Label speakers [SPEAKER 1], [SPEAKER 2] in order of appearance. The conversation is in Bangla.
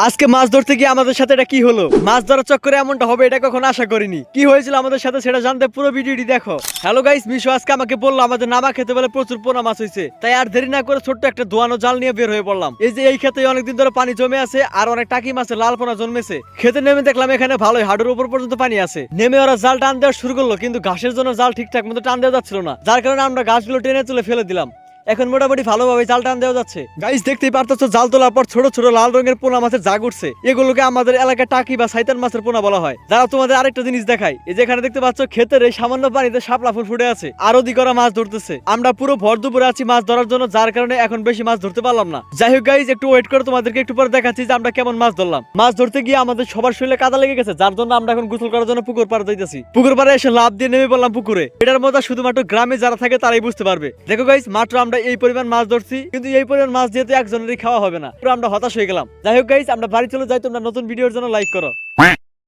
[SPEAKER 1] আজকে মাছ ধরতে গিয়ে আমাদের সাথে এটা কি হলো? মাছ ধরার চক্করে এমনটা হবে এটা কখনো আশা করিনি। কি হয়েছিল আমাদের সাথে সেটা জানতে পুরো ভিডিওটি দেখো। হ্যালো গাইস, মিশু আজকে আমাকে বললো আমাদের নামা খেতে বলে প্রচুর পোনা মাছ হয়েছে, তাই আর দেরি না করে ছোট্ট একটা দোয়ানো জাল নিয়ে বের হয়ে পড়লাম। এই যে এই খেতে অনেকদিন ধরে পানি জমে আছে আর অনেক টাকি মাছের লাল পোনা জন্মেছে। খেতে নেমে দেখলাম এখানে ভালোই হাড়ের উপর পর্যন্ত পানি আছে। নেমে ওরা জাল টান দেওয়া শুরু করলো, কিন্তু ঘাসের জন্য জাল ঠিকঠাক মতো টান দেওয়া যাচ্ছিল না, যার কারণে আমরা ঘাসগুলো টেনে তুলে ফেলে দিলাম। এখন মোটামুটি ভালোভাবে জাল টান দেওয়া যাচ্ছে। গাইস দেখতেই পারতেছো জাল তোলার পর ছোট ছোট লাল রঙের পোনা মাছের জাগ উঠছে। এগুলোকে আমাদের এলাকায় টাকি বা সাইতান মাছের পোনা বলা হয়। যারা তোমাদের আরেকটা জিনিস দেখাই, এই যেখানে দেখতে পাচ্ছ ক্ষেতের এই সামান্য পানিতে শাপলা ফুল ফুটে আছে, আরো দিকরা মাছ ধরতেছে। আমরা পুরো ভর দুপুরে আছি মাছ ধরার জন্য, যার কারণে এখন বেশি মাছ ধরতে পারলাম না। যাই হোক গাইস, একটু ওয়েট করে তোমাদেরকে একটু পরে দেখাচ্ছি যে আমরা কেমন মাছ ধরলাম। মাছ ধরতে গিয়ে আমাদের সবার শরীরে কাদা লেগে গেছে, যার জন্য আমরা এখন গোসল করার জন্য পুকুর পাড়ে যাইতেছি। পুকুর পাড়ে এসে লাফ দিয়ে নেমে পড়লাম পুকুরে। এটার মধ্যে শুধুমাত্র গ্রামে যারা থাকে তারাই বুঝতে পারবে। দেখো গাইস, মাত্র আমরা এই পরিমাণ মাছ ধরছি, কিন্তু এই পরিমাণ মাছ যেহেতু একজনেরই খাওয়া হবে না, পুরো আমরা হতাশ হয়ে গেলাম। যাই হোক গাইস, আমরা বাড়ি চলে যাই। তোমরা নতুন ভিডিওর জন্য লাইক করো।